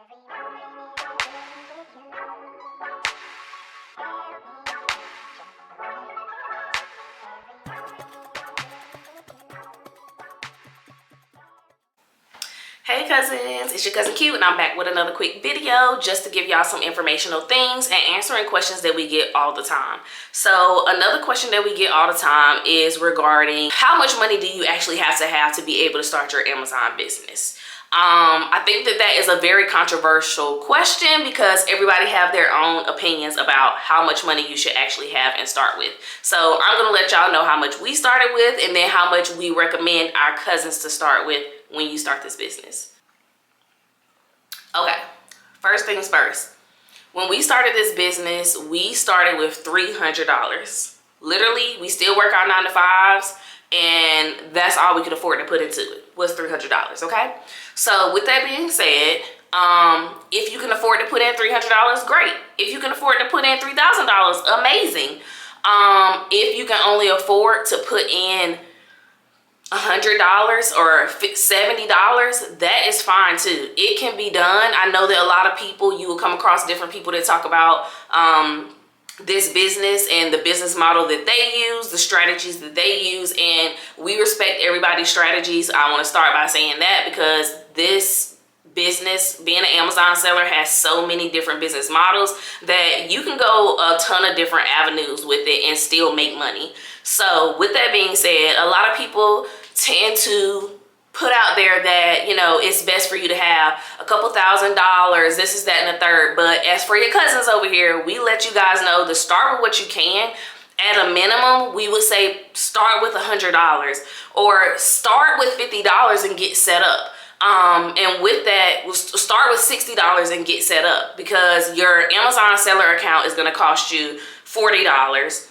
Hey cousins, it's your cousin Q and I'm back with another quick video just to give y'all some informational things and answering questions that we get all the time. So another question that we get all the time is regarding how much money do you actually have to be able to start your Amazon business? I think that is a very controversial question because everybody have their own opinions about how much money you should actually have and start with. So I'm gonna let y'all know how much we started with and then how much we recommend our cousins to start with when you start this business. Okay, first things first. When we started this business, we started with $300. Literally, we still work our 9 to 5s and that's all we could afford to put into it was $300, okay? So with that being said, if you can afford to put in $300, great. If you can afford to put in $3,000, amazing. If you can only afford to put in $100 or $70, that is fine too. It can be done. I know that a lot of people, you will come across different people that talk about this business and the business model that they use, the strategies that they use, and we respect everybody's strategies. I want to start by saying that because this business, being an Amazon seller, has so many different business models that you can go a ton of different avenues with it and still make money. So with that being said, a lot of people tend to put out there that, you know, it's best for you to have a couple $1,000s, this is that and the third. But as for your cousins over here, we let you guys know to start with what you can. At a minimum, we would say start with $100 or start with $50 and get set up. And with that, we'll start with $60 and get set up because your Amazon seller account is going to cost you $40.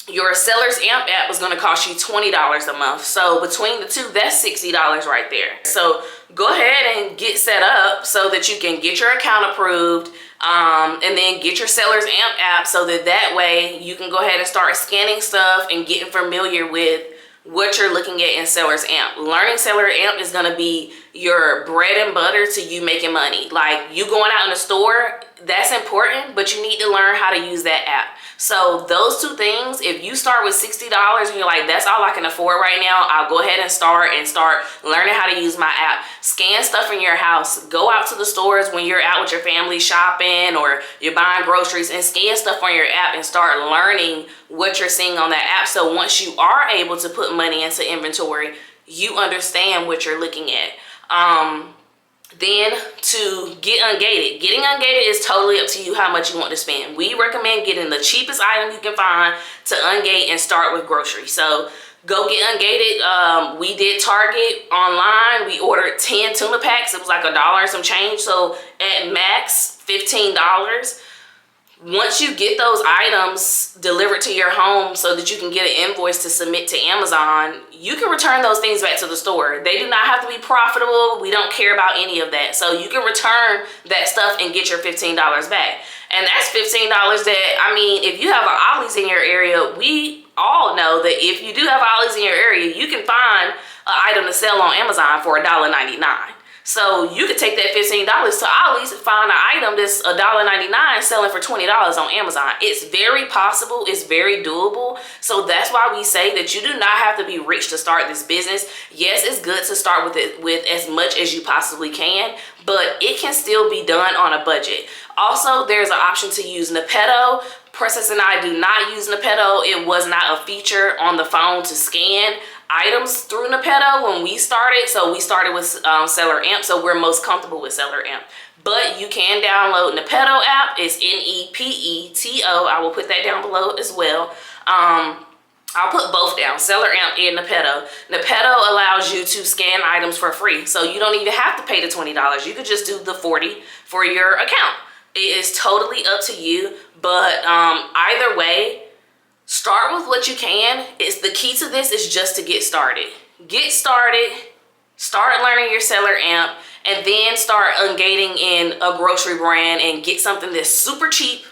Your Seller's Amp app is going to cost you $20 a month. So between the two, that's $60 right there. So go ahead and get set up so that you can get your account approved and then get your Seller's Amp app so that way you can go ahead and start scanning stuff and getting familiar with what you're looking at in Seller's Amp. Learning Seller Amp is going to be your bread and butter to you making money. Like you going out in the store, that's important, but you need to learn how to use that app. So those two things, if you start with $60 and you're like, that's all I can afford right now, I'll go ahead and start learning how to use my app. Scan stuff in your house. Go out to the stores when you're out with your family shopping or you're buying groceries and scan stuff on your app and start learning what you're seeing on that app. So once you are able to put money into inventory, you understand what you're looking at. Then to get ungated. Getting ungated is totally up to you how much you want to spend. We recommend getting the cheapest item you can find to ungate and start with groceries. So go get ungated. We did Target online. We ordered 10 tuna packs. It was like $1 and some change. So at max, $15. Once you get those items delivered to your home so that you can get an invoice to submit to Amazon, you can return those things back to the store. They do not have to be profitable. We don't care about any of that. So you can return that stuff and get your $15 back. And that's $15 that, I mean, if you have an Ollie's in your area, we all know that if you do have Ollie's in your area, you can find an item to sell on Amazon for $1.99. So you could take that $15 to Ollie's and find an item that's $1.99 selling for $20 on Amazon. It's very possible. It's very doable. So that's why we say that you do not have to be rich to start this business. Yes, it's good to start with it with as much as you possibly can, but it can still be done on a budget. Also, there's an option to use Nepeto. Princess and I do not use Nepeto. It was not a feature on the phone to scan items through Nepeto when we started. So we started with Seller Amp, so we're most comfortable with Seller Amp. But you can download Nepeto app. It's Nepeto. I will put that down below as well. I'll put both down, Seller Amp and Nepeto. Nepeto allows you to scan items for free. So you don't even have to pay the $20. You could just do the $40 for your account. It is totally up to you. But either way, start with what you can. It's the key to this is just to get started. Get started, start learning your Seller Amp, and then start ungating in a grocery brand and get something that's super cheap,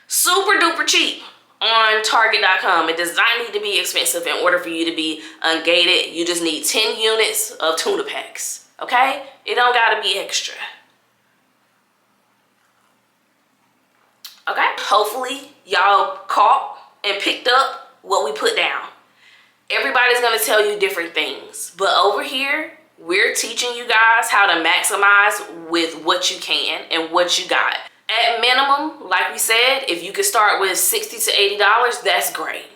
super duper cheap on Target.com. It does not need to be expensive in order for you to be ungated. You just need 10 units of tuna packs, okay? It don't gotta be extra. hopefully y'all caught and picked up what we put down. Everybody's going to tell you different things, but over here, we're teaching you guys how to maximize with what you can and what you got. At minimum, like we said, if you could start with $60 to $80, that's great.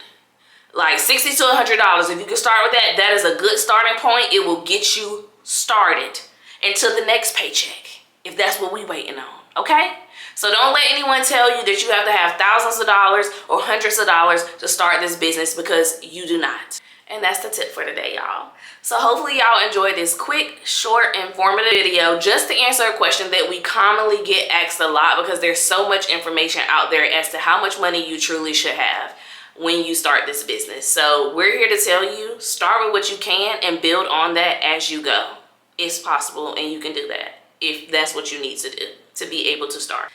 Like $60 to $100, if you can start with that, that is a good starting point. It will get you started until the next paycheck, if that's what we waiting on, okay? So don't let anyone tell you that you have to have thousands of dollars or hundreds of dollars to start this business, because you do not. And that's the tip for today, y'all. So hopefully y'all enjoyed this quick, short, informative video just to answer a question that we commonly get asked a lot, because there's so much information out there as to how much money you truly should have when you start this business. So we're here to tell you, start with what you can and build on that as you go. It's possible, and you can do that if that's what you need to do to be able to start.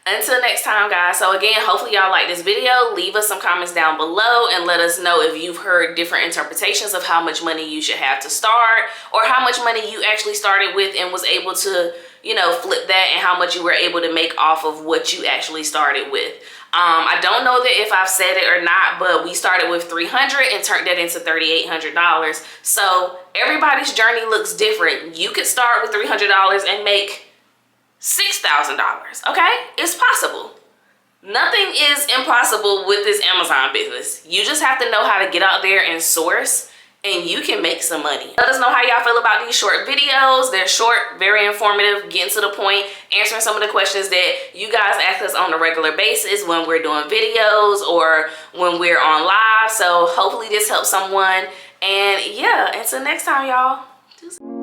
Until next time, guys. So again, hopefully y'all like this video. Leave us some comments down below and let us know if you've heard different interpretations of how much money you should have to start, or how much money you actually started with and was able to, you know, flip that, and how much you were able to make off of what you actually started with. I don't know that if I've said it or not, but we started with $300 and turned that into $3,800. So everybody's journey looks different. You could start with $300 and make $6,000, okay? It's possible. Nothing is impossible with this Amazon business. You just have to know how to get out there and source, and you can make some money. Let us know how y'all feel about these short videos. They're short, very informative, getting to the point, answering some of the questions that you guys ask us on a regular basis when we're doing videos or when we're on live. So hopefully this helps someone. And yeah, until next time, y'all.